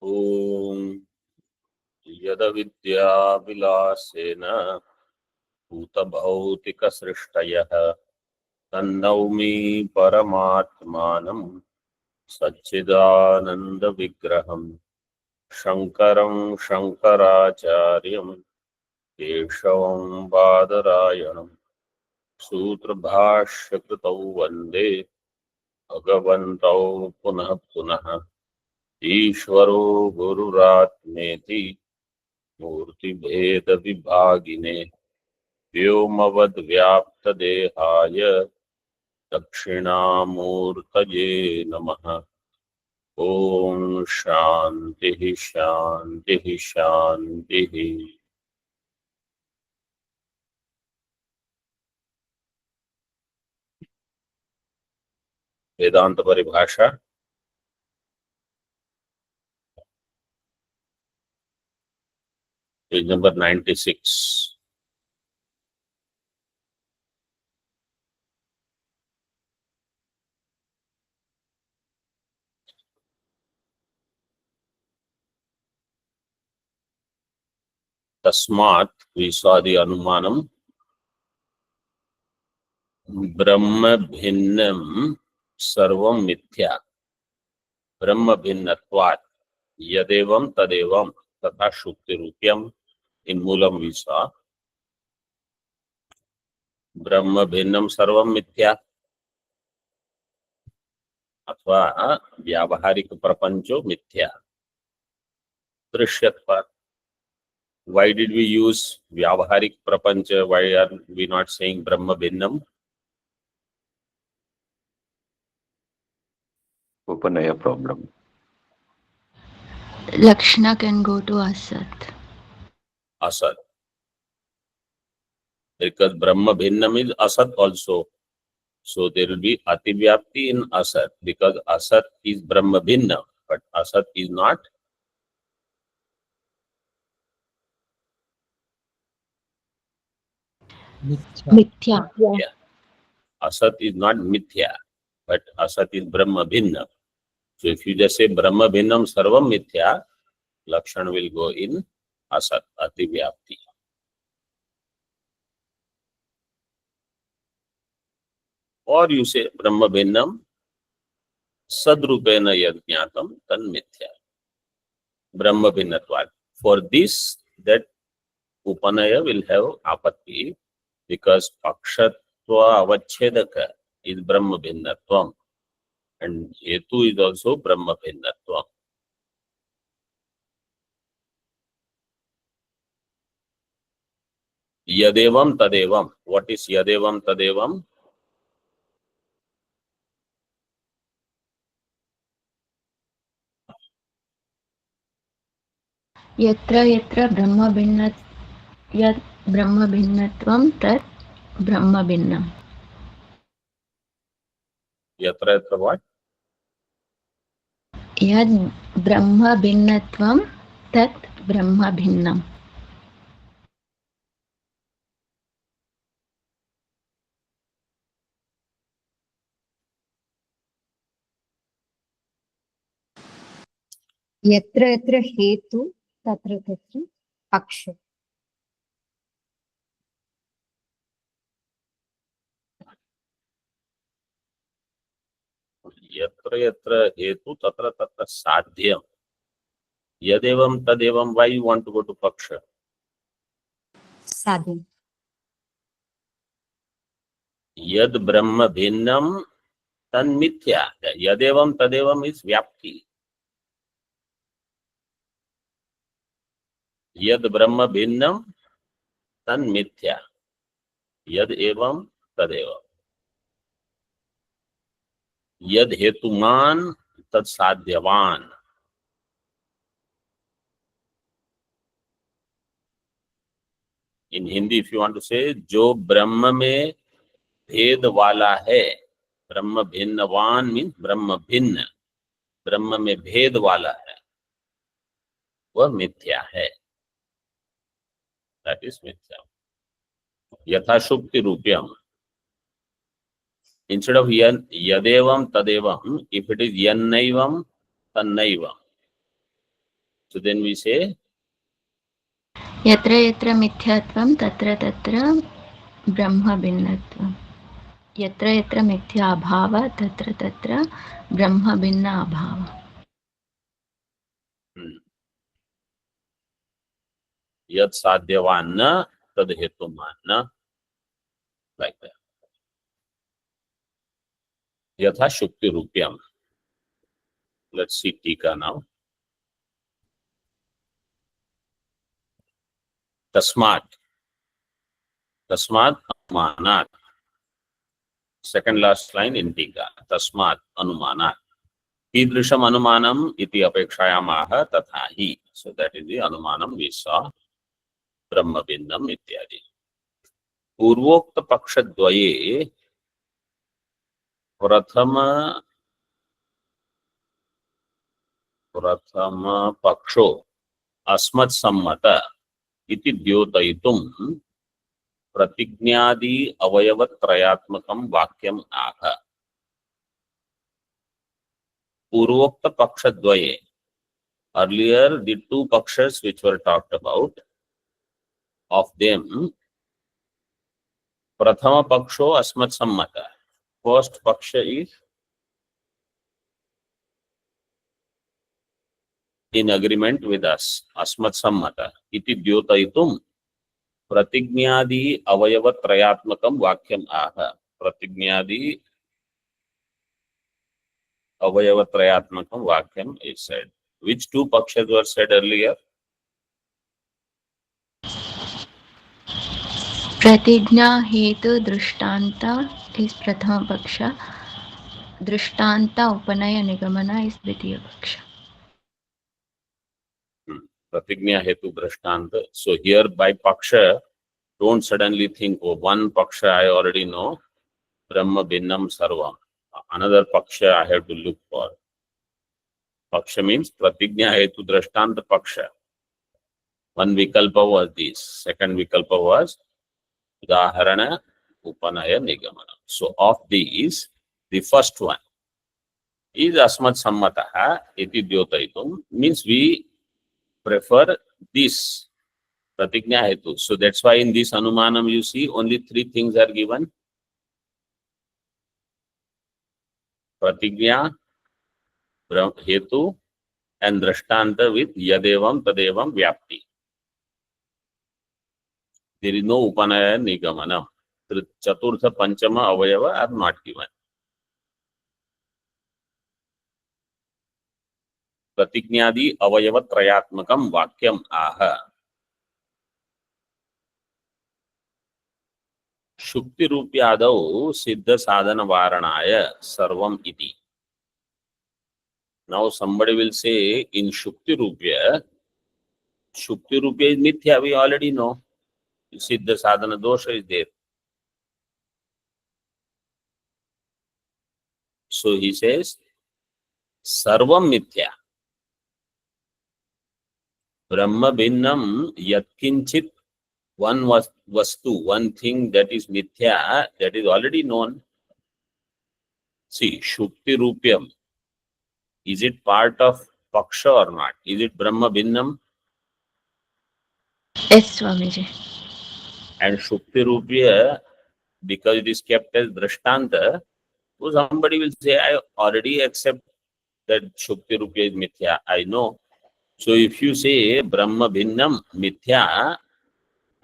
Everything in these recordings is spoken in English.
ओम यदविद्याविलासेन भूतभौतिकसृष्टयः तन्नौमि परमात्मानं सच्चिदानन्दविग्रहं शङ्करं शङ्कराचार्यं केशवं बादरायणं सूत्रभाष्यकृतौ वन्दे भगवन्तौ पुनः पुनः। ईश्वरो गुरुरात्मेति मूर्तिभेदविभागिने व्योमवद्व्याप्तदेहाय दक्षिणामूर्तये नमः। ओम शांति शांति शांति। वेदांत परिभाषा पेज नंबर 96। तस्मात् we saw the अनुमानम ब्रह्म भिन्नम सर्वं मिथ्या ब्रह्म भिन्नत्वात् यदेवं तदेवं तथा शुक्ति रूप्यम इन मूलम we saw ब्रह्म भिन्नम सर्वं मिथ्या अथवा व्यावहारिक प्रपंचो मिथ्या दृश्यत्वात्। Why did we use व्यावहारिक प्रपंच? Why are we not saying Brahma भिन्नम? Upanaya problem. Lakshana can go to Asat. Asat. Because Brahma Bhinnam is Asat also. So there will be Ativyapti in Asat because Asat is Brahma Bhinnam, but Asat is not Mithya. Yeah. Asat is not Mithya, but Asat is Brahma Bhinnam. So if you just say Brahma Bhinnam Sarvam Mithya, Lakshan will go in Asat, Ativyapti. Or you say Brahma Bhinnam Sadrupena Yajñatam Tan Mithya. Brahma Bhinnatvat. For this, that Upanaya will have apatti because Pakshatva Avachedaka is Brahma Bhinnatvam and Hetu is also Brahma Bhinnatvam. Yadevam Tadevam. What is Yadevam Tadevam? Yatra yatra Brahma Bhinnat Yat Brahma Bhinnatvam Tat Brahma Bhinnam. Yatra yatra what? Yad Brahma Bhinnatvam Tat Brahma Bhinnam. यत्र यत्र हेतु तत्र तत्र पक्ष। Yatra yatra Hetu tatra tatra Sadhyam. Yadevam Tadevam. Why you want to go to Paksha? साधन Yad Brahma Bhinnam Tan Mithya. Yadevam Tadevam is Vyapti. Yad Brahma Bhinnam Tan Mithya. Yad Evam Tadevam. Yad Hetuman Tad Sadhyavan. In Hindi, if you want to say, जो ब्रह्म में भेद वाला है, ब्रह्म भिन्नवान means ब्रह्म भिन्न, ब्रह्म में भेद वाला है, वह मिथ्या है. That is मिथ्या. यथा शुक्ति रूप्यम. Instead of yadevam tadevam, if it is yannaivam tannaivam. So then we say यत्र यत्र मिथ्यात्वं तत्र तत्र ब्रह्म भिन्नत्वं यत्र यत्र मिथ्या अभाव तत्र तत्र ब्रह्म भिन्न अभाव यत् साध्यवान न तद हेतुमान न, like that. यथा शुक्ति रूप्यम. Let's see टीका now. तस्मात् अनुमानात्. Second last line in टीका. तस्मात् अनुमानात्. कीदृशम् अनुमानम् इति अपेक्षायामाह तथा हि. So that is the अनुमानम् we saw. ब्रह्म भिन्नम् इत्यादि. पूर्वोक्त पक्षद्वये प्रथम पक्षो अस्मत्सम्मत इति द्योतयितुं प्रतिज्ञादि अवयवत्रयात्मकं वाक्यम् आह. पूर्वोक्त पक्षद्वये, earlier the two pakshas which were talked about, of them prathama paksho asmatsammata. First paksha is in agreement with us, asmatsammata iti dyotayitum प्रतिज्ञादि अवयवत्रयात्मकं वाक्यम् आह. प्रतिज्ञादि अवयवत्रयात्मकं वाक्यम् is said. Which two pakshas were said earlier? प्रतिज्ञा हेतु दृष्टांत is प्रथम पक्ष दृष्टांत उपनय निगमन is द्वितीय पक्ष. Pratignya hetu drashtanta. So here by paksha, don't suddenly think, oh, one paksha I already know, Brahma Bhinnam Sarvam. Another paksha I have to look for. Paksha means Pratignya hetu drashtanta paksha. One vikalpa was this. Second vikalpa was Udaharana Upanaya Nigamana. So of these, the first one is Asmat Sammataha iti Dyotaitum, means we prefer this pratignya hetu. So that's why in this anumanam you see only three things are given. Pratignya, hetu and drashtanta with yadevam tadevam vyapti. There is no upanaya nigamana. Chaturtha panchama avayava are not given. Pratignyadi avayava trayatmakam vakyam aha. Shukti rupyadau siddha sadhana varanaya sarvam iti. Now somebody will say in Shukti rupya is mithya, we already know. Siddha sadhana dosha is there. So he says sarvam mithya. Brahma Bhinnam yatkinchit, one vastu, one thing that is mithya, that is already known. See, Shukti Rupyam, is it part of Paksha or not? Is it Brahma Bhinnam? Yes, Swamiji. And Shukti Rupya, because it is kept as Drashtanta, so somebody will say, I already accept that Shukti Rupya is mithya, I know. So if you say Brahma Bhinnam mithya,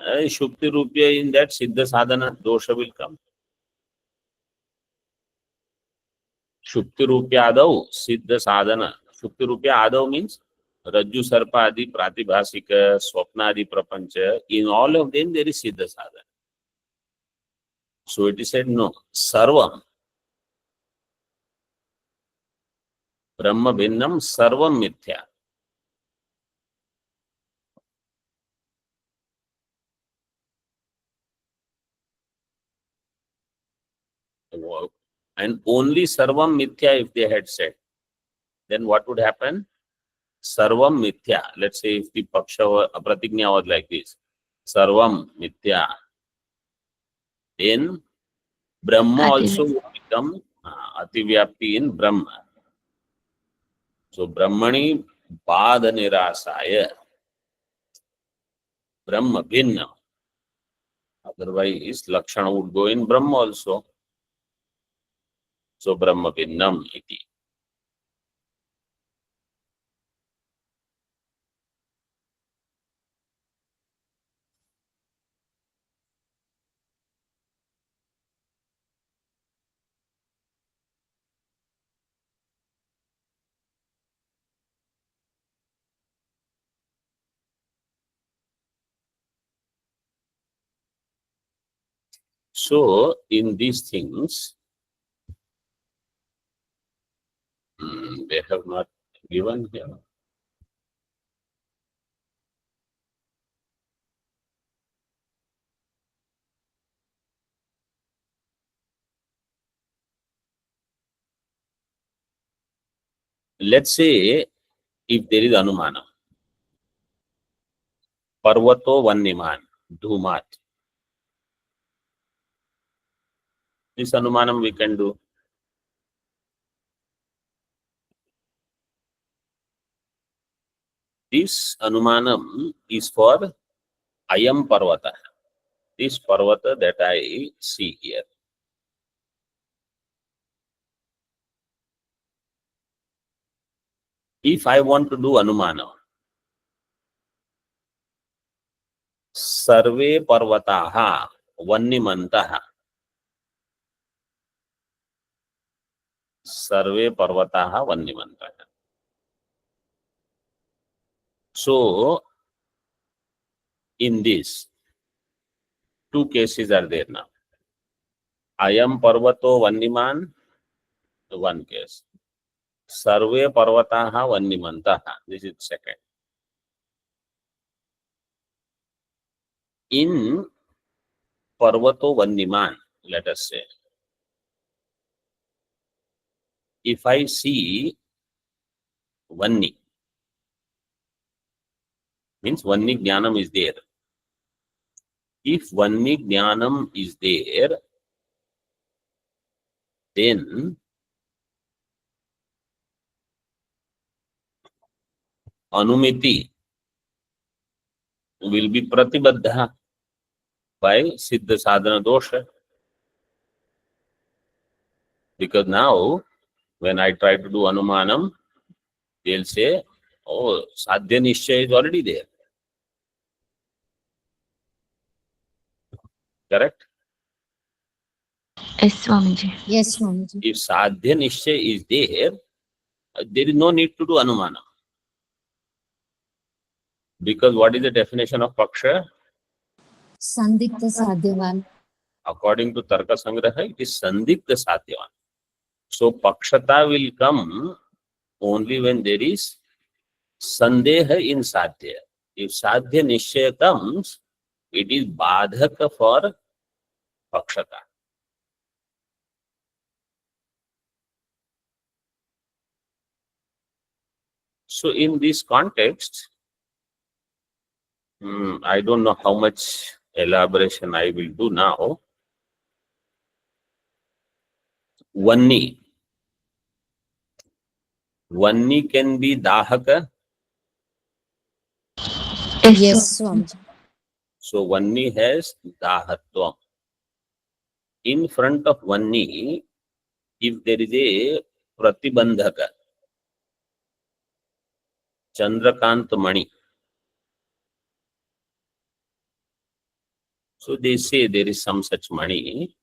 Shukti Rupya in that Siddha Sadhana dosha will come. Shukti Rupya Adau, Siddha Sadhana. Shukti Rupya Adau means Rajju Sarpa Adi, Pratibhasika, Swapna Adi Prapancha. In all of them there is Siddha Sadhana. So it is said no. Sarvam. Brahma Bhinnam Sarvam Mithya. And only Sarvam Mithya if they had said, then what would happen? Sarvam Mithya. Let's say if the Paksha Pratignya was like this, Sarvam Mithya, then Brahma also would become Ativyapti in Brahma. So Brahmani बाद निरासाय Brahma Bhinna. Otherwise, Lakshana would go in Brahma also. So Brahma Bhinnam iti. So in these things, they have not given here. Let's say if there is Anumana, Parvato Vanniman, Dhumat. This Anumanam we can do. This Anumanam is for Ayam Parvata. This Parvata that I see here. If I want to do Anumana, Sarve Parvataha Vannimantaha. Sarve Parvataha Vannimantaha. So, in this, two cases are there now. Ayam Parvato Vanniman, one case. Sarve Parvataha Vannimantaha, this is second. In Parvato Vanniman, let us say, if I see Vanni, means Vanni Jnanam is there. If Vanni Jnanam is there, then Anumiti will be Pratibaddha by Siddha Sadhana Dosha. Because now, when I try to do Anumanam, they'll say, oh, Sadhya Nishya is already there. Correct? Yes, Swamiji. Yes, Swamiji. If Sadhya Nishya is there is no need to do Anumanam. Because what is the definition of Paksha? Sandikta Sadhyavan. According to Tarka Sangraha, it is Sandikta Sadhyavan. So Pakshata will come only when there is Sandeha in Sadhya. If Sadhya Nishya comes, it is Badhaka for Pakshata. So in this context, I don't know how much elaboration I will do now. Vanni can be Dahaka. Yes, Swamiji. So Vanni has Dahatvam. In front of Vanni, if there is a Pratibandhaka, Chandrakant Mani. So they say there is some such Mani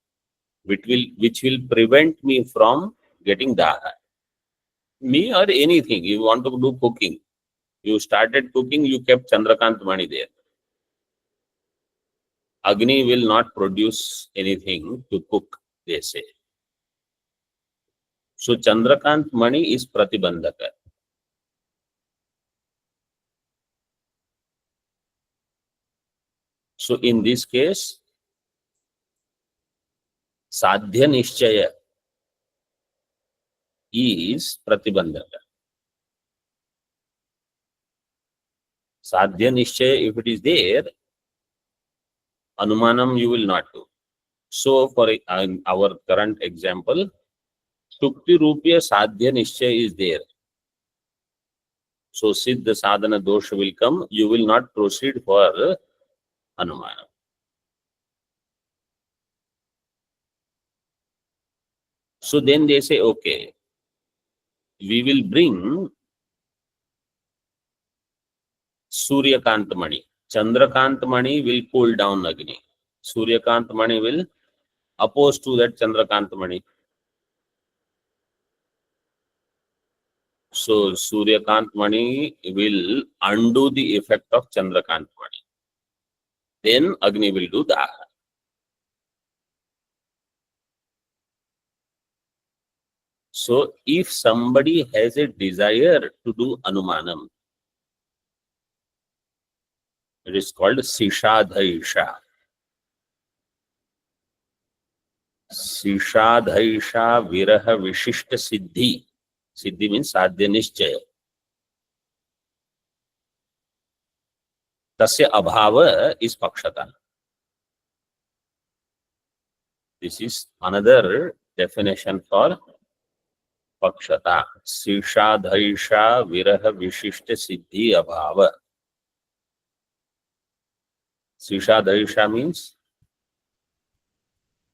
which will prevent me from getting Daha. Me or anything, you want to do cooking. You started cooking, you kept Chandrakant Mani there. Agni will not produce anything to cook, they say. So Chandrakant Mani is Pratibandhaka. So in this case, Sadhya Nishchaya is Pratibandhaka. Sadhya Nishchaya, if it is there, Anumanam you will not do. So for our current example, Shukti Rupya Sadhya Nishchaya is there. So Siddha Sadhana dosha will come, you will not proceed for Anumana. So then they say, okay, we will bring Suryakant Mani. Chandrakant Mani will pull down Agni. Suryakant Mani will oppose to that Chandrakant Mani. So Suryakant Mani will undo the effect of Chandrakant Mani. Then Agni will do Daha. So if somebody has a desire to do Anumanam, it is called Sishadhaisha. Sishadhaisha Viraha Vishishta Siddhi. Siddhi means Sadhya Nishchaya. Tasya Abhava is Pakshata. This is another definition for Pakshata. Sishadhaisha Viraha Vishishta Siddhi Abhava. Sishadhaisha means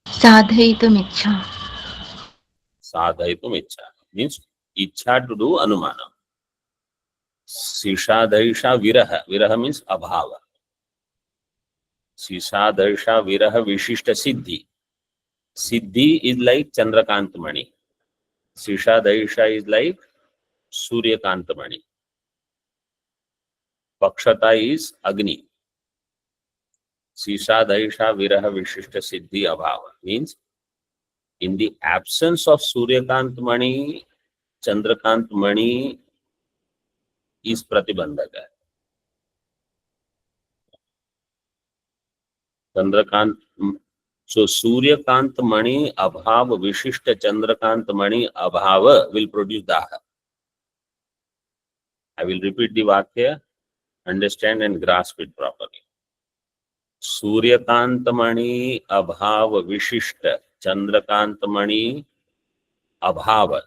Sadhaitum ichha. Sadhaitum Ichha. Means Ichha to do Anumana. Sishadhaisha Viraha. Viraha means Abhava. Sishadhaisha Viraha Vishishta Siddhi. Siddhi is like Chandrakant Mani. Sishadhaisha is like Suryakant Mani. Pakshata is Agni. Sishadhaisha Viraha Vishishta Siddhi Abhava. Means in the absence of Suryakant Mani, Chandrakant Mani is Pratibandhaka. Chandrakant, so Suryakant Mani Abhava Vishishta Chandrakant Mani Abhava will produce Daha. I will repeat the Vakya, understand and grasp it properly. Suryakant Mani Abhava Vishishta Chandrakant Mani Abhava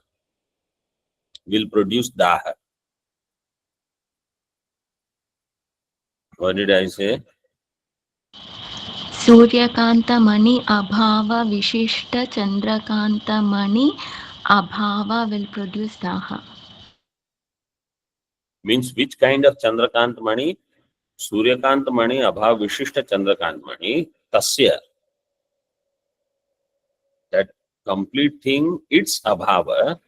will produce Daha. What did I say? Suryakanta Mani Abhava Vishishta Chandrakanta Mani Abhava will produce Daha. Means which kind of Chandrakant Mani? Suryakant Mani Abhava Vishishta Chandrakant Mani Tasya. That complete thing, its Abhava.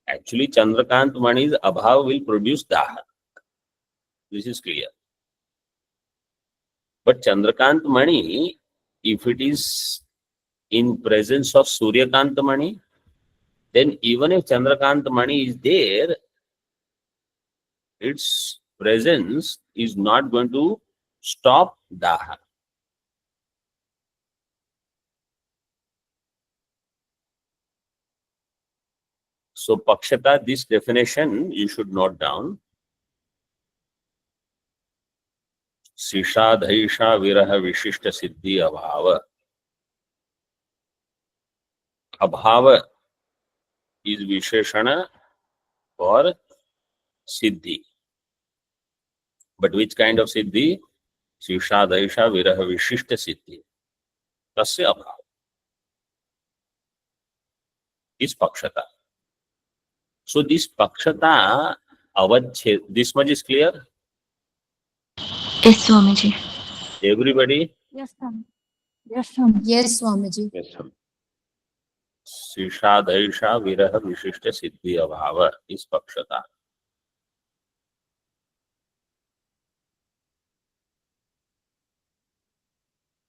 Actually, Chandrakant Mani's Abhava will produce Daha. This is clear. But Chandrakant Mani, if it is in presence of Suryakant Mani, then even if Chandrakant Mani is there, its presence is not going to stop Daha. So Pakshata, this definition you should note down. Sishadhaisha Viraha Vishishta Siddhi Abhava. Abhava is Visheshana for Siddhi. But which kind of Siddhi? Sishadhaisha Viraha Vishishta Siddhi. Tasya Abhava is Pakshata. So this Pakshata Avachhed, this much is clear? Yes, Swamiji. Everybody? Yes, Swami. Yes, Swami. Yes, Swamiji. Yes, sir. Sishadhaisha Viraha Vishishta Siddhi Abhava is Pakshata.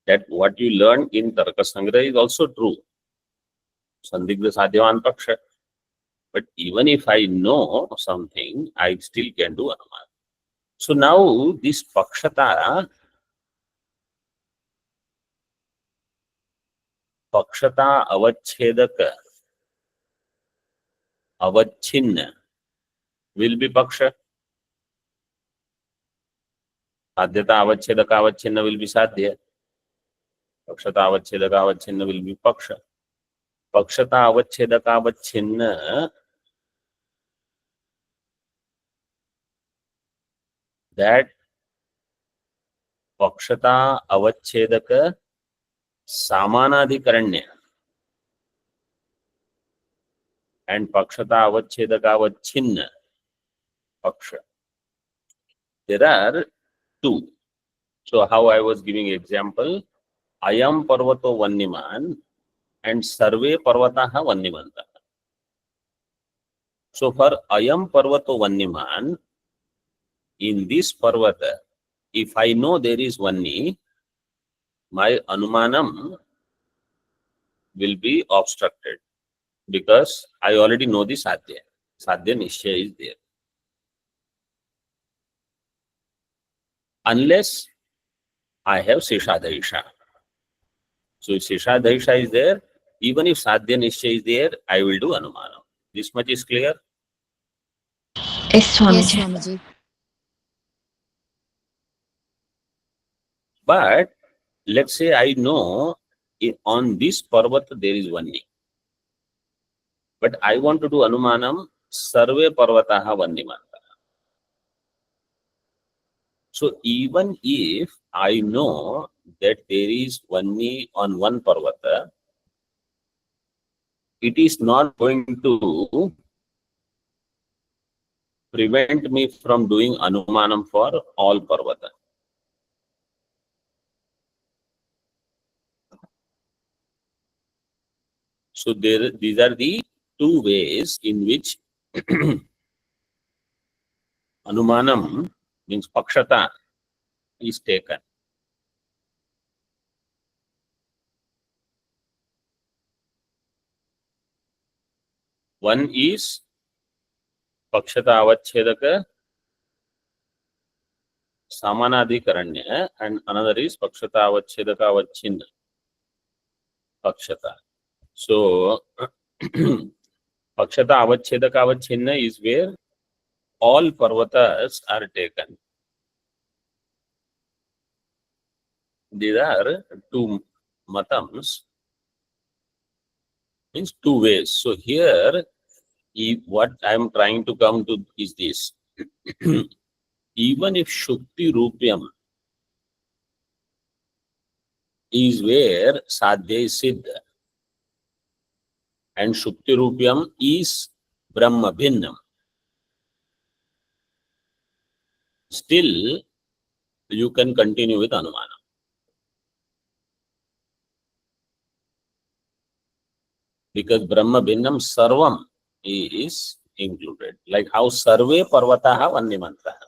That what you learn in Tarka Sangraha is also true. Sandigdha Sadhyavan Paksha. But even if I know something, I still can do Anumana. So now this Pakshata Avachedaka Avachinna will be Paksha. Sadhyata Avachedaka Avachinna will be Sadhya. Pakshata Avachedaka Avachinna will be Paksha. Pakshata Avachedaka Avachinna that Pakshata Avachedaka Samanadhikaranya and Pakshata Avachedaka Avachinna Paksha. There are two. So how I was giving example, Ayam Parvato Vanniman and Sarve Parvataha Vannimanta. So for Ayam Parvato Vanniman, in this Parvata, if I know there is Vanni, my Anumanam will be obstructed because I already know the Sadhya. Sadhya Nishya is there. Unless I have Seshadhaisha. So if Seshadhaisha is there, even if Sadhya Nishya is there, I will do Anumanam. This much is clear? Yes, Yes, Swamiji. Swamiji. But let's say I know on this Parvata there is Vanni. But I want to do Anumanam Sarve Parvataha Vannimanta. So even if I know that there is Vanni on one Parvata, it is not going to prevent me from doing Anumanam for all Parvata. So these are the two ways in which Anumanam means Pakshata is taken. One is Pakshata Avachedaka Samanadhikaranya and another is Pakshata Avachedaka Avachinna Pakshata. So Pakshata Avachedaka Avachinna is where all Parvatas are taken. These are two matams, means two ways. So here, what I am trying to come to is this. Even if Shukti Rupyam is where Sadhya is Siddha and Shukti Rupyam is Brahma Bhinnam, still you can continue with Anumana. Because Brahma Bhinnam Sarvam is included. Like how Sarve Parvataha Vannimantaha.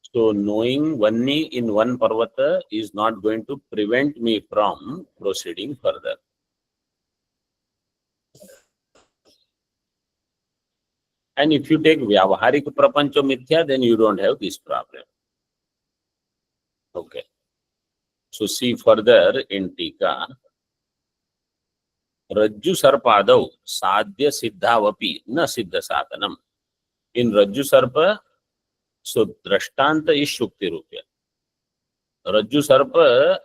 So knowing Vanni in one Parvata is not going to prevent me from proceeding further. And if you take Vyavaharik Prapancha Mithya, then you don't have this problem. Okay. So see further in Tika. Rajju Sarpadau Sadhya Siddhavapi Na Siddha Sadhanam. In Rajju Sarpa, so Drashtanta is Shukti Rupya. Rajju Sarpa,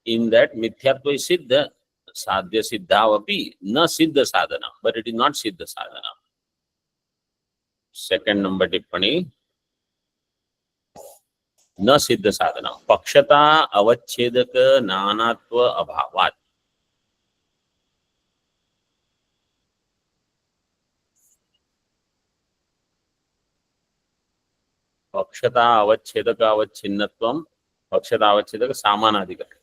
in that Mithyatva is Siddha, Sadhya Siddhavapi Na Siddha Sadhanam. But it is not Siddha Sadhanam. Second number tippani. न सिद्ध साधना पक्षता अवच्छेदक नानात्व अभावात् पक्षता अवच्छेदक अवच्छिन्नत्वम पक्षता अवच्छेदक सामानाधिकरण.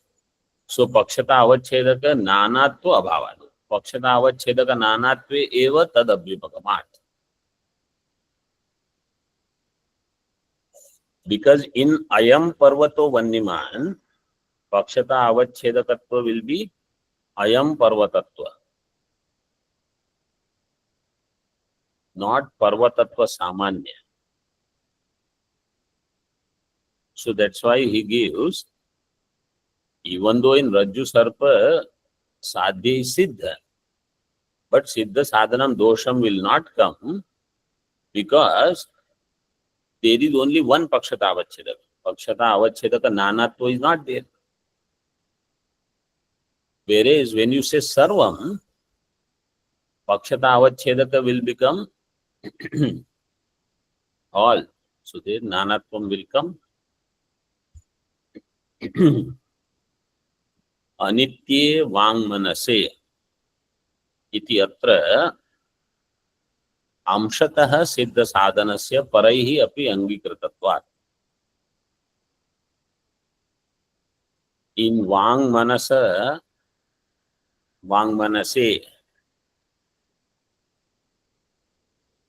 सो पक्षता अवच्छेदक नानात्व अभावात् पक्षता अवच्छेदक नानात्वे एव तद अभ्युपगमात्. Because in Ayam Parvato Vanniman, Pakshata Avachedakatva will be Ayam Parvatatva, not Parvatatva Samanya. So that's why he gives, even though in Rajju Sarpa, Sadhya is Siddha, but Siddha Sadhanam Dosham will not come because there is only one Pakshata Avachedaka. Pakshata Avachedaka Nanatva is not there. Whereas when you say Sarvam, Pakshata Avachedaka will become all. So there nanatvam will come. Anitye vangmanase इति अत्र अंशतः सिद्ध साधनस्य परैः अपि अंगीकृतत्वात्. In वाङ्मनसे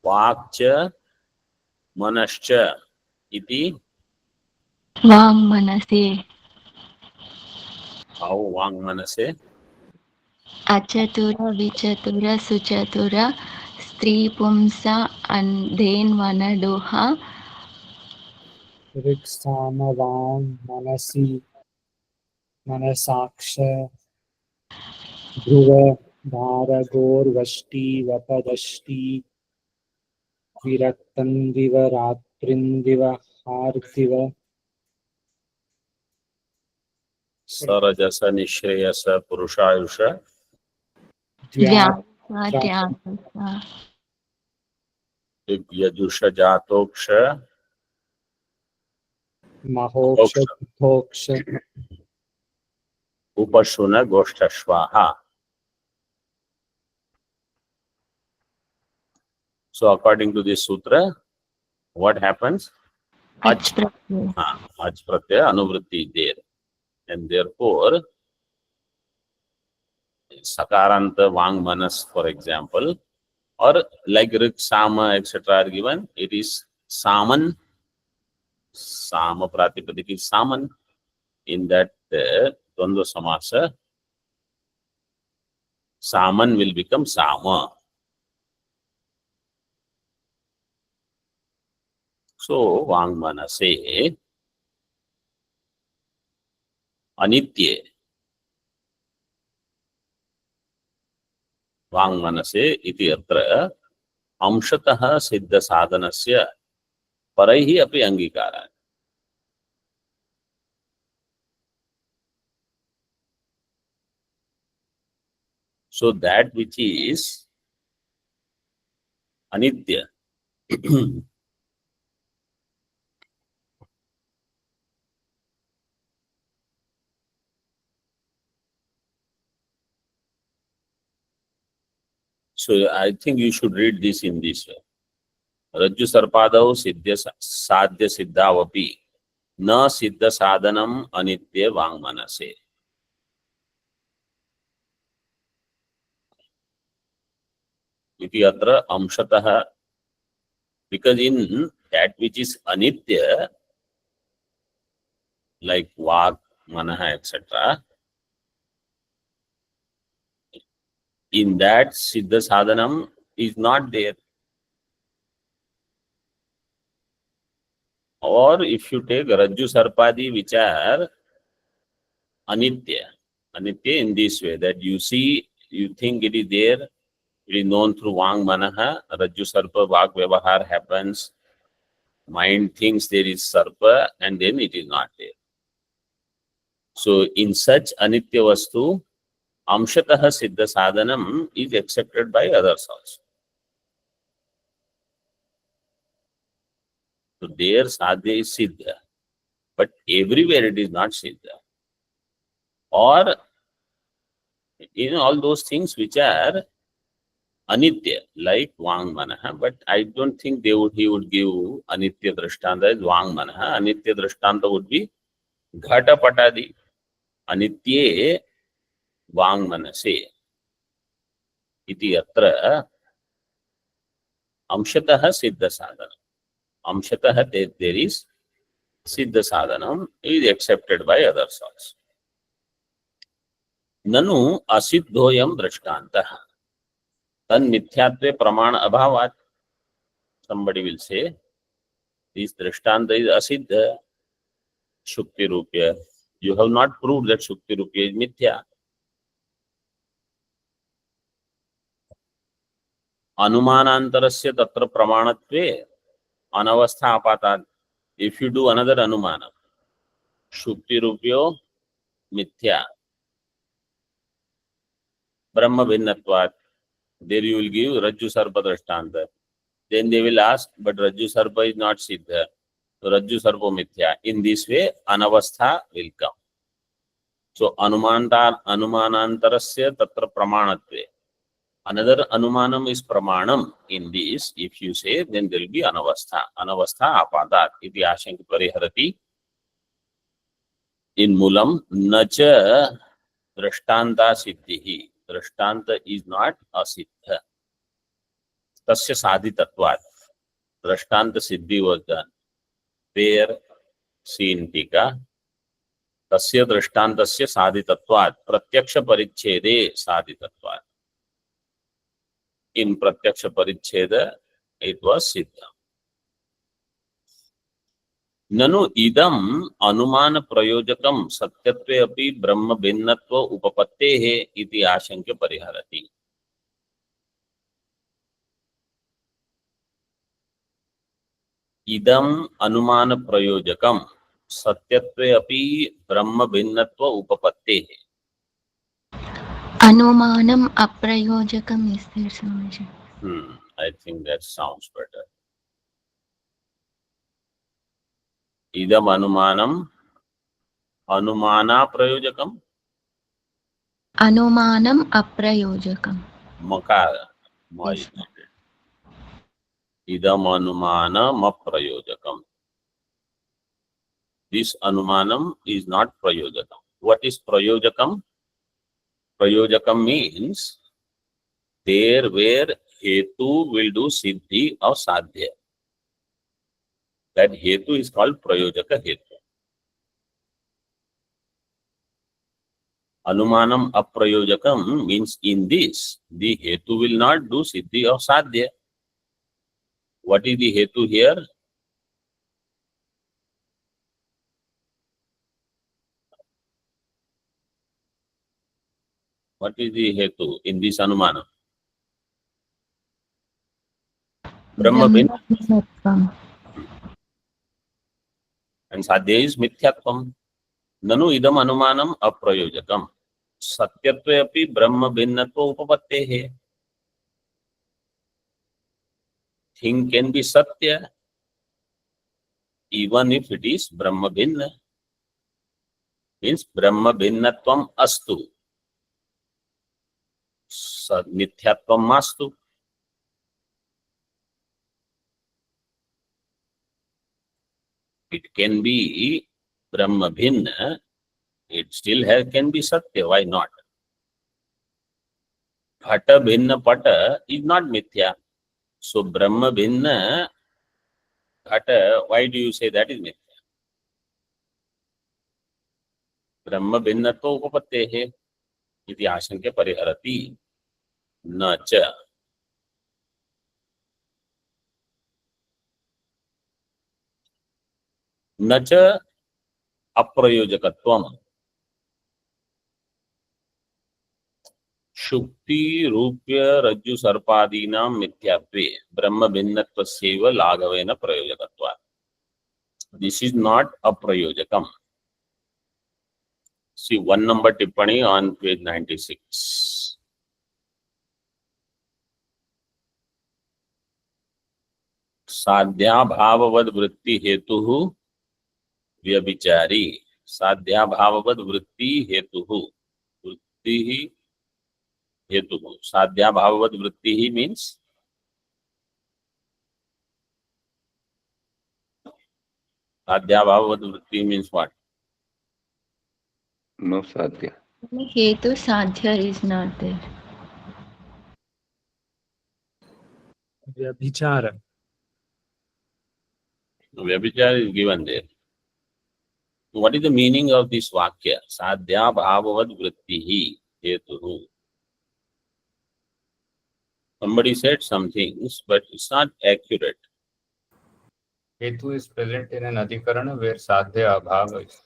वाक् च मनश्च इति वाङ् मनसे वाङ्मनसे अचतुर विचतुर सुचतुर स्त्री पुंस अंधेन्वनडोह ऋक्सामवां मनसि मनसाक्ष ध्रुव धारगोर्वष्टि वपदष्टि विरक्तन्दिव रात्रिन्दिव हार्दिव सरजस निश्रेयस पुरुषायुष यजुष जातोक्ष महोक्ष धोक्ष उपशुन गोष्ठश्वाहा. So according to this sutra, what happens? Ach pratyaya anuvritti there, and therefore sakaranta vang manas, for example, or like rik sama etc. are given. It is saman, sama pratipadik is saman. In that dvandva samasa, saman will become sama. So vangmanase anitye वाङ्मनसे इति अत्र अंशतः सिद्ध साधनस्य परैः अपि अंगीकारात्. So that which is anitya so I think you should read this in this way. Rajju sarpadau siddhya sadhya siddhavapi na siddha sadhanam anitya vangmanase. Iti atra amshatah, because in that which is anitya, like vak, manaha, etc., in that siddha sadhanam is not there. Or if you take Rajju Sarpadi, which are anitya in this way, that you see, you think it is there, it is known through Vang Manaha, Rajju Sarpa, Vak Vyavahar happens, mind thinks there is Sarpa, and then it is not there. So in such anitya vastu, amshatah siddha sadhanam is accepted by others also. So there sadhya is siddha, but everywhere it is not siddha. Or in all those things which are anitya, like Vang Manaha, but I don't think he would give anitya drishtanta as Vang Manaha. Anitya drishtanta would be Ghata Patadi. Anitye Vang Manase iti atra amshatah siddha sadhanam. Amshatah there is siddha sadhanam is accepted by others also. Nanu asiddhoyam drishtantah. Tan mithyatve praman abhavat. Somebody will say, this drishtanta is asiddha, shukti rupya. You have not proved that shukti rupya is mithya. Anumanantarasya tatra pramanatve anavastha apatat. If you do another anumana, shukti rupyo mithya, brahma bhinnatvat, there you will give Rajju Sarpa Drishtanta. then they will ask, but Rajju Sarpa is not Siddha. So Rajju Sarpa Mithya. In this way, Anavastha will come. So Anumanantarasya Tatra Pramanatve. Another Anumanam is Pramanam in this. If you say, then there will be Anavastha. Anavastha Apadat. Iti Ashanka Pariharati. In Mulam, Nacha Drashtanta Siddhihi. Drashtanta is not a Siddha. Tasya Sadhitatvat. Drashtanta Siddhi was done. Where? Seen Tika. Tasya Drashtantasya Sadhitatvat. Pratyaksha Parichede Sadhitatvat. In Pratyaksha Paricheda, it was Siddha. Nanu idam anumana prayojakam satyatve api brahma भिन्नत्व उपपत्तेः इति आशंक्य परिहरति. Idam anumana prayojakam satyatve api brahma भिन्नत्व उपपत्तेः. Anumanam aprayojakam is there, Swamiji? I think that sounds better. Idam anumanam anumana prayojakam Anumanam aprayojakam. makara. Yes. Idam anumana maprayojakam. This anumanam is not prayojakam. What is prayojakam? Prayojakam means there where hetu will do siddhi or sadhya. That hetu is called prayojaka hetu. Anumanam aprayojakam means in this, the hetu will not do siddhi or sadhya. What is the hetu here? What is the hetu in this anumanam? Brahma Bhinna Brahmabhinatvam. and sadhya is mithyatvam. Nanu idam anumanam aprayojakam. Satyatve api brahma bhinnatva upapattehe. Thing can be satya even if it is brahma bhinna. Means brahma bhinnatvam astu. Mithyatvam mastu. It can be brahma bhinna. It still can be satya. Why not? Phata bhinna pata is not mithya. So brahma bhinna phata, why do you say that is mithya? Brahma bhinnatva upapattehe iti ashanke pariharati. Na cha. Na cha aprayojakatvam. Shukti rupya rajju sarpadinam mithyatve brahma bhinnatvasyeva laghavena prayojakatvat. This is not aprayojakam. See one number tippani on page 96. साध्या भाववद वृत्ति हेतु व्यभिचारी. साध्या भाववद वृत्ति हेतु वृत्ति ही हेतु. साध्या भाववद वृत्ति ही मीन्स साध्या भाववद वृत्ति means what? No sadhya. Hetu sadhya is not there. Vyabhichara. Vyabhichara is given there. What is the meaning of this vakya? Sadhya bhavavad vrittihi hetuhu. Somebody said some things, but it's not accurate. Hetu is present in an adhikarana where sadhya abhava is.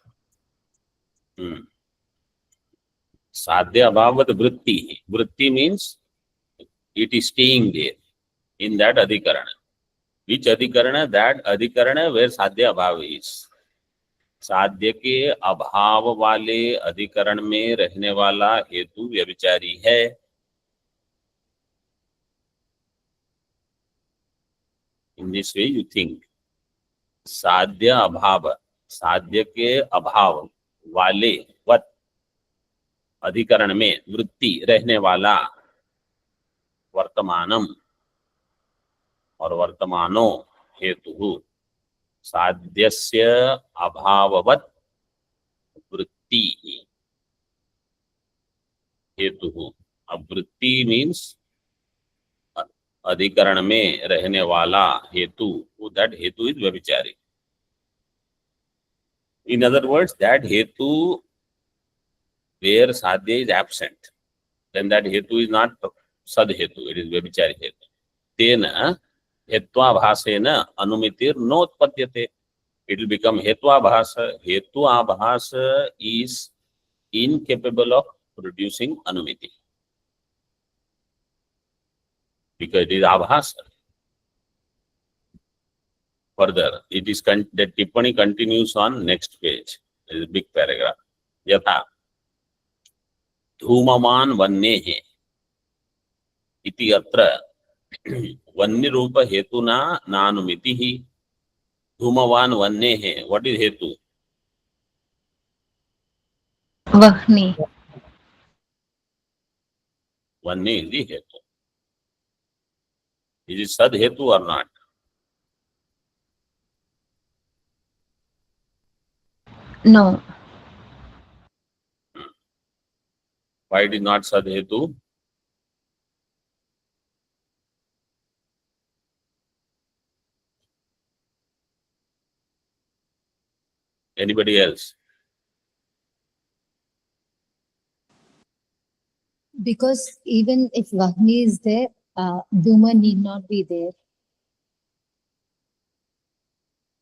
Sadhya abhavad vritti. Vritti means it is staying there in that adhikarana. Which adhikarana? That adhikarana where sadhya abhava is. साध्य के अभाव वाले अधिकरण में रहने वाला हेतु व्यभिचारी है. In this way you think. साध्य अभाव, साध्य के अभाव वाले वत अधिकरण में वृत्ति रहने वाला वर्तमानम और वर्तमानो हेतु साध्यस्य अभाववत वृत्ति हेतु. अब वृत्ति मीन्स अधिकरण में रहने वाला हेतु. दैट हेतु इज व्यभिचारी. In other words, that hetu where sadhya is absent, then that hetu is not sad hetu, it is व्यभिचारी hetu. Tena हेत्वाभासेन अनुमितिर नोत्पद्यते. It will become हेत्वाभास. हेत्वाभास is incapable of producing anumiti because it is abhasa. Further, it is the tippani continues on next page. It is a big paragraph. यथा धूमवान वन्येः इति अत्र वन्य रूप हेतुना नानुमितिः. धूमवान वन्येः, what is हेतु? वह्नि. वन्य is the हेतु. Is it sad hetu or not? No. Why it is not sad hetu? Anybody else? Because even if Vahni is there, Dhuma need not be there.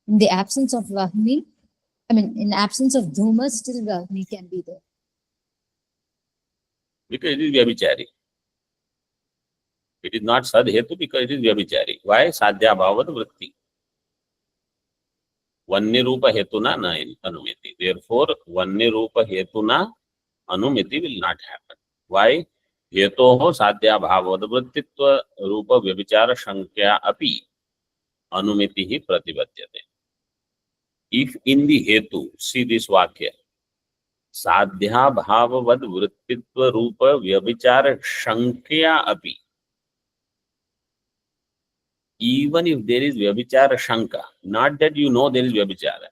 In the absence of Vahni, in absence of Dhuma, still Vahni can be there. Because it is vyabhichari. It is not sad hetu because it is vyabhichari. Why? Sadhya bhavad vritti. Vanya rupa hetuna na anumiti. Therefore, Vanya rupa hetuna anumiti will not happen. Why? हेतोः साध्या भाववद वृत्तित्व रूप व्यभिचार संख्या अपि अनुमितिः प्रतिपद्यते. If in the hetu, see this vakya, साध्या भाववद वृत्तित्व रूप व्यभिचार संख्या अपि, even if there is व्यभिचार शंका, not that you know there is व्यभिचार,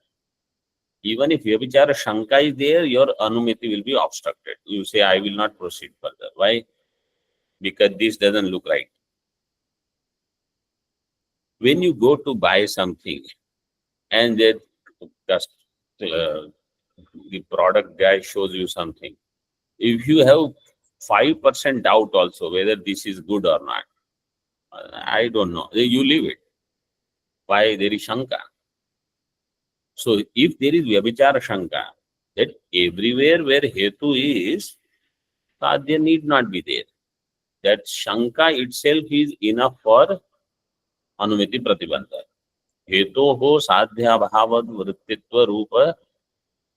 even if व्यभिचार शंका is there, your anumiti will be obstructed. You say, I will not proceed further. Why? Because this doesn't look right. When you go to buy something and the product guy shows you something, if you have 5% doubt also whether this is good or not, I don't know, you leave it. Why? There is shanka. So if there is vyabhichara shanka, that everywhere where hetu is, sadhya need not be there. That shanka itself is enough for anumiti pratibandha. Hetoho sadhya bhavad vrittitva rupa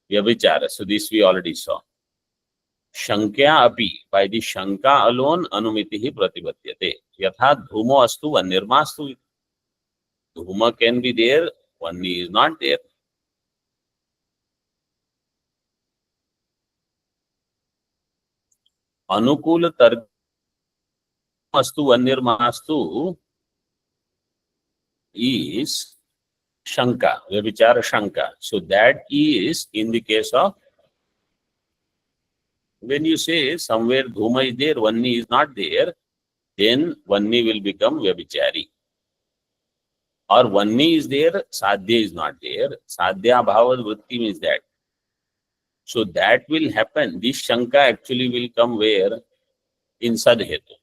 vyabhichara. So this we already saw. Shankya api, by the shanka alone anumiti pratibadhyate. Yatha dhumo astu vanirmastu. Dhuma can be there, vanni is not there. Anukula tark astu vanirmastu is shanka, vyabhichara shanka. So that is in the case of when you say somewhere dhuma is there, vanni is not there, then vanni will become vyabhichari. Or vanni is there, sadhya is not there. Sadhya bhavad vritti means that. So that will happen. This shanka actually will come where? In sadhetu.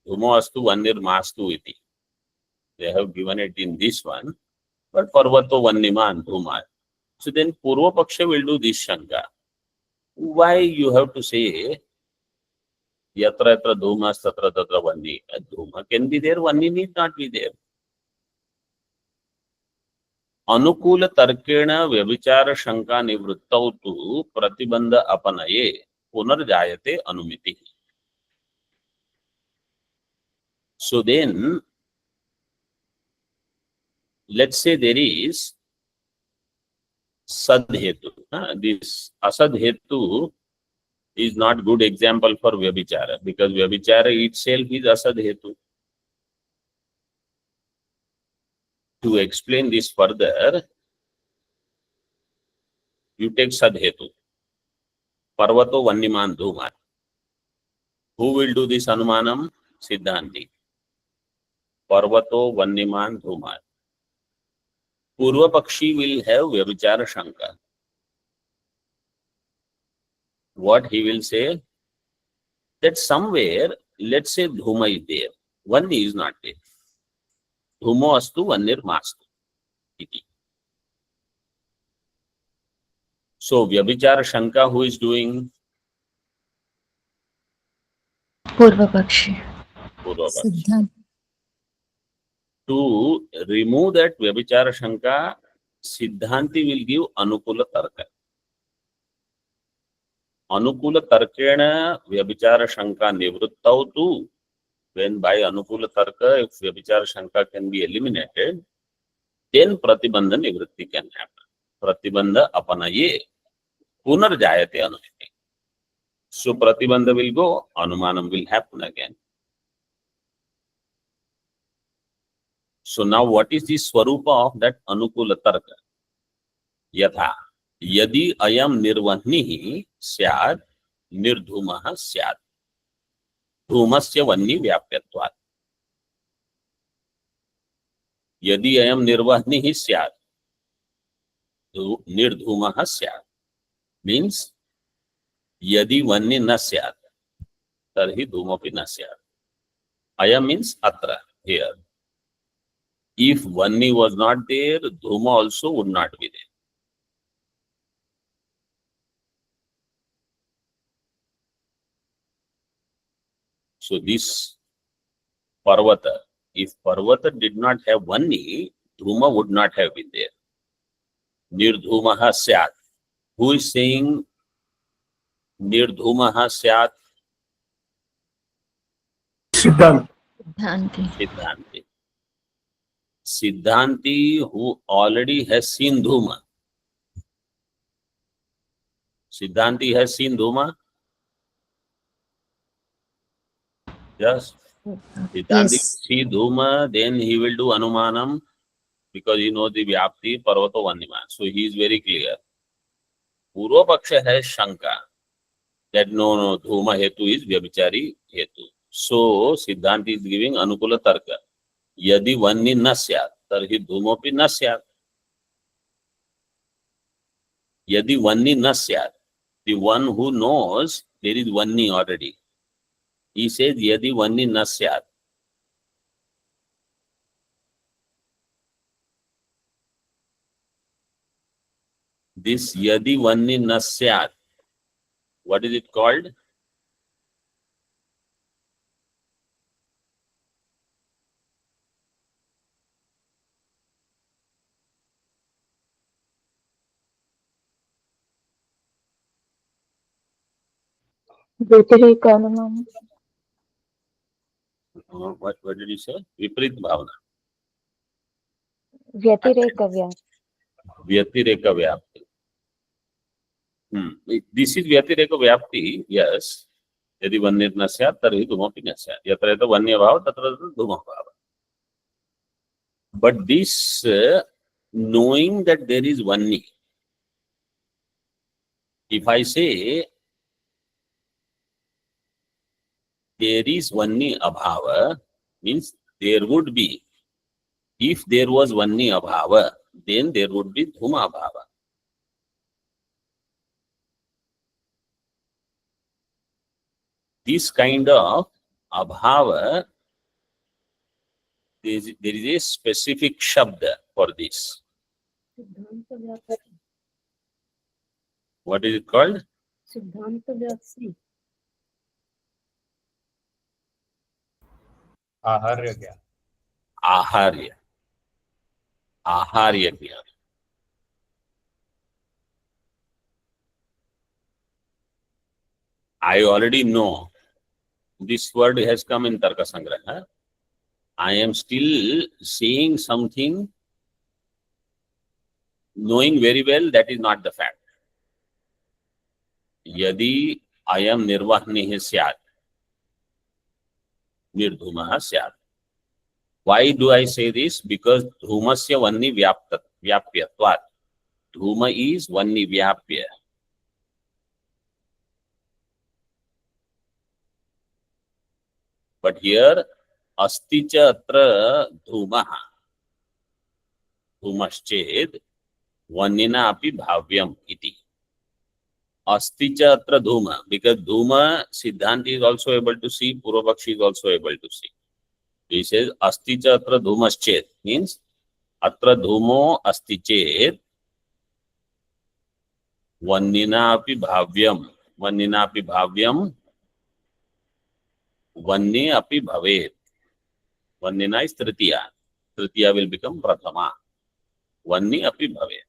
Dhumo astu vanirmastu iti. They have given it in this one. But parvato vanniman dhuma. So then Purva Paksha will do this shanka. Why you have to say yatra yatra dhumas tatra tatra vanni? Dhuma can be there, vanni need not be there. अनुकूल तर्केण व्यभिचार शंका निवृत्तौ तु प्रतिबंध अपनये पुनर्जायते अनुमिति. So then let's say there is sadhetu. This asadhetu is not good example for vyabhichara, because vyabhichara itself is asadhetu. To explain this further, you take sadhetu. Parvato Vanniman Dhuman. Who will do this Anumanam? Siddhanti. Parvato Vanniman Dhuman. Purva Pakshi will have Vyabhichara Shanka. What he will say? That somewhere, let's say Dhuma is there. Vanni is not there. Dhumo astu Vannir mastu. Iti. So Vyabhichara Shanka who is doing? Purva Pakshi. Purva Pakshi. Siddhant. To remove that Vyabhichara Shanka, Siddhanti will give Anukula Tarka. Anukula Tarkena Vyabhichara Shanka Nivruttau too. When by Anukula Tarka, if Vyabhichara Shanka can be eliminated, then Pratibandha Nivritti can happen. Pratibandha Apanaye Punarjayate Anusiti. So Pratibandha will go, Anumanam will happen again. So now what is the Swarupa of that Anukula Tarka? Yatha. Yadi ayam nirvannihi syad nirdhumaha syad. Dhumasya vanni vyapyatvat. Yadi ayam nirvannihi syad nirdhumaha syad. Means yadi vanni na syad tarhi dhumapi na syad. Ayam means atra, here. If vanni was not there, dhuma also would not be there. So this Parvata, if Parvata did not have vanni, dhuma would not have been there. Nirdhumaha syat. Who is saying Nirdhumaha syat? Siddhant. Siddhanti. Siddhanti. Siddhanti who already has seen Dhuma. Siddhanti has seen Dhuma. Yes. Siddhanti Yes. see Dhuma, then he will do Anumanam because he knows the Vyapti, Parvato, Vanniman. So he is very clear. Purva Paksha has Shanka that no, Dhuma Hetu is Vyabhichari Hetu. So Siddhanti is giving Anukula Tarka. Yadi vanni na syat, tarhi dhumopi na syat. Yadi vanni na syat, the one who knows there is vanni already. He says yadi vanni na syat. This yadi vanni na syat, what is it called? Vyatireka Anumanam. What did you say? Viprit Bhavana. Vyatireka Vyapti. Vyatireka Vyapti. This is Vyatireka Vyapti, yes. Yadi vannir na syat, tarhi dhumopi na syat. Yatra yata vanya bhava, tatra dhuma bhava. But this knowing that there is vanni, if I say there is vanni abhava, means there would be. If there was vanni abhava, then there would be dhuma abhava. This kind of abhava, there is a specific shabda for this. What is it called? Siddhanta Vyapti. आहार्य ज्ञान. Aharya. Aharya Jnana. I already know this word has come in Tarka Sangraha. I am still saying something knowing very well that is not the fact. यदि अयम निर्वहनिः स्यात् निर्धूमः स्यात्. Why do I say this? Because धूमस्य वह्नि व्याप्यत्वात्. धूम is वह्नि व्याप्य. But here अस्ति च अत्र धूमः. धूमश्चेत् वह्निना अपि भाव्यम् इति. अस्ति च अत्र धूम, because धूम Siddhanti is also able to see, Purvapakshi is also able to see. He says अस्ति च अत्र धूमश्चेत् means अत्र धूमो अस्ति चेत् वह्निना अपि भाव्यम्. वह्निना अपि भाव्यम्, वह्नि अपि भवेत्. वह्निना is Tritiya. Tritiya will become prathama. Vahni api bhave.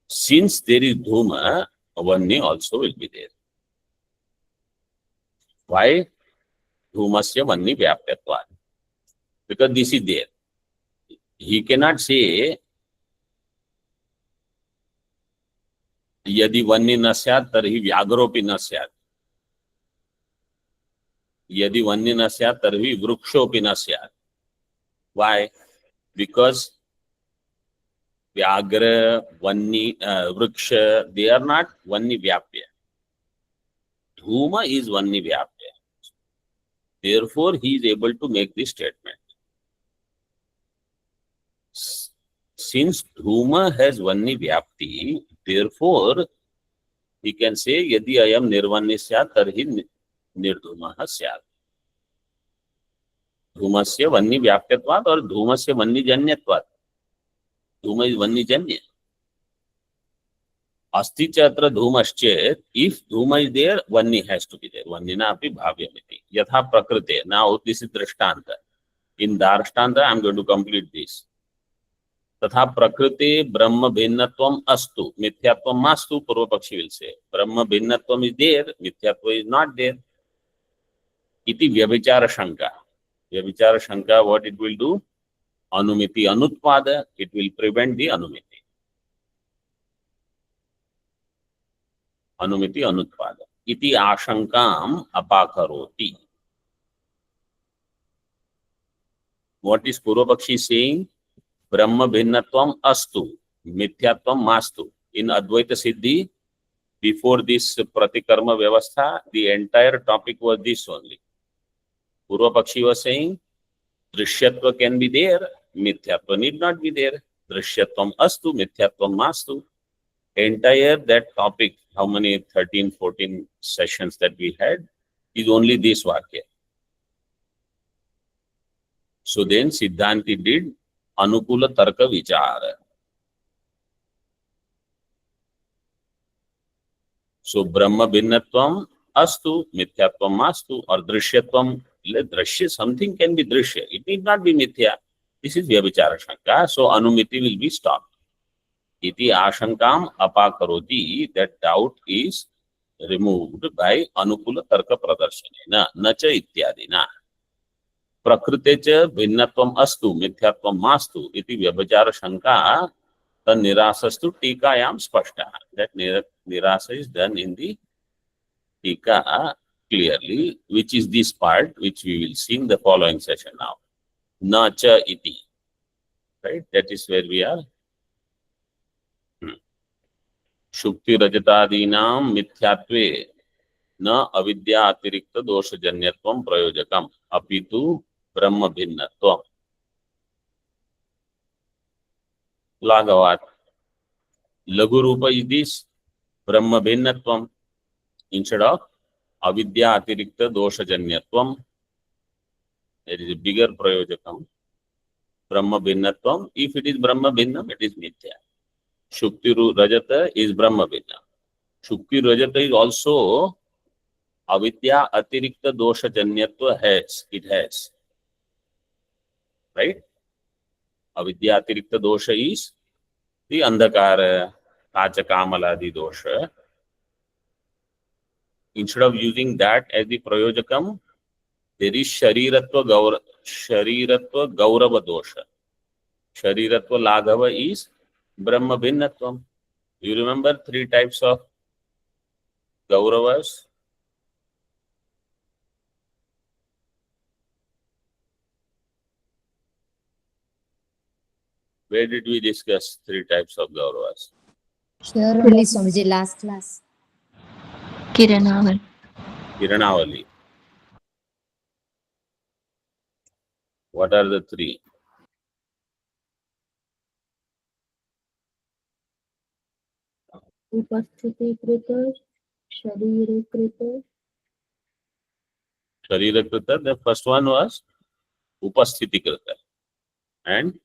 Since there is dhuma, Vahni also will be there. Why? Dhumasya Vahni vyapyatvat. Because this is there. He cannot say यदि वह्नि न स्यात् तर्हि व्याघ्रोऽपि न स्यात्. यदि वह्नि न स्यात् तर्हि वृक्षोऽपि न स्यात्. Why? Because Vyagra, Vahni, Vriksha, they are not Vahni Vyapya. Dhuma is Vahni Vyapya. Therefore, he is able to make this statement. Since Dhuma has Vahni Vyapti, therefore, he can say, Yadi ayam nirvanni syat, tarhi nirdhumaha syat. Dhumasya Vahni Vyapyatvat or Dhumasya Vahni Janyatvat. Dhuma is Vahni Janya. Asti chatra dhumaschet, if dhuma is there, Vahni has to be there. Vahni api bhavyamiti. Yatha prakrite. Now this is Drishtanta. In Darshtanta, I am going to complete this. Tatha prakrite Brahma bhinnatvam astu. Mithyatvam mastu, Purvapakshi will say. Brahma bhinnatvam is there, Mithyatva is not there. Iti vyabhichara shanka. Vyabhichara shanka, what it will do? Anumiti anutpada, it will prevent the anumiti. Anumiti anutpada. Iti ashankam apakaroti. What is Purvapakshi saying? Brahma bhinnatvam astu, mithyatvam mastu. In Advaita Siddhi, before this Pratikarma Vyavastha, the entire topic was this only. Purvapakshi was saying, Drishyatva can be there, Mithyatva need not be there. Drishyatvam astu, Mithyatvam mastu. Entire that topic, how many 13, 14 sessions that we had, is only this Vakya. So then Siddhanti did Anukula Tarka Vichara. So Brahma Bhinnatvam astu, Mithyatvam mastu, or Drishyatvam. Drishya, something can be Drishya. It need not be Mithya. This is Vyabhichara Shanka. So Anumiti will be stopped. Iti Ashankam Apakaroti. That doubt is removed by Anukula Tarka Pradarshana. Nacha Ityadina. Prakrite cha Bhinnatvam astu, Mithyatvam mastu. Iti Vyabhichara Shanka. The Nirasastu Tikayam Spashta. That Nirasa is done in the Tika clearly, which is this part, which we will see in the following session now. Nacha iti. Right? That is where we are. Shukti rajatadinam mithyatve na avidya atirikta dosha janyatvam prayojakam apitu brahma bhinnatvam. Lagavat. Lagu rupa is this brahma bhinnatvam instead of avidya atirikta dosha janyatvam. There is a bigger prayojakam. Brahma bhinnatvam. If it is Brahma bhinnam, it is mithya. Shukti rajata is Brahma bhinna. Shukti rajata is also avidya atirikta dosha janyatva has. It has. Right? Avidya atirikta dosha is the andhakara, kacha kamaladi dosha. Instead of using that as the prayojakam, there is shariratva gaurava dosha. Shariratva laghava is Brahma Bhinnatvam. You remember 3 types of Kauravas? Where did we discuss 3 types of Kauravas? Here only, Swamiji, last class. Kiranaval. Kiranavali. What are the 3? Upasthitikrita, Sharirakrita, Sharirakrita, the first one was Upasthitikrita. And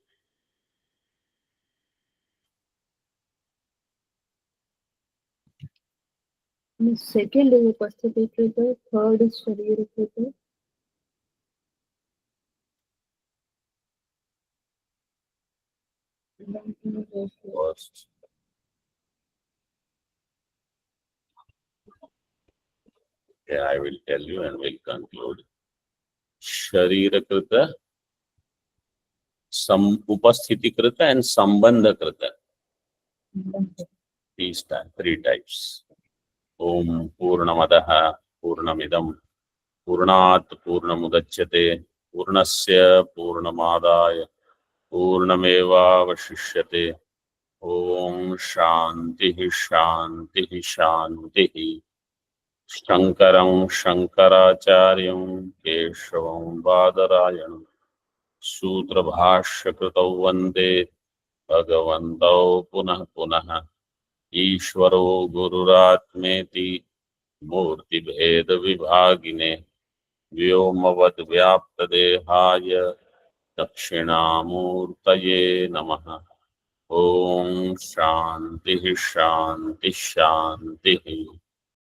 the second is Upasthitikrita, third is Sharirakrita, first. Yeah, I will tell you and we'll conclude. Sharirakrita, Upasthitikrita and Sambandhakrita. These 3 types. Om Purnamadaha Purnamidam Purnat Purnamudachyate Purnasya Purnamadaya Purnameva Vashishyate. Om Shantihi Shantihi Shantihi. Shankaram Shankaracharyam Keshavam Badarayanam Sutra Bhashya Kritau Vande Bhagavantau Punah Punah Ishvaro Gururatmeti Murti Bheda Vibhagine Vyomavad Vyaptadehaya Dakshinamurtaye Namaha. Om Shantihi Shantihi Shantihi.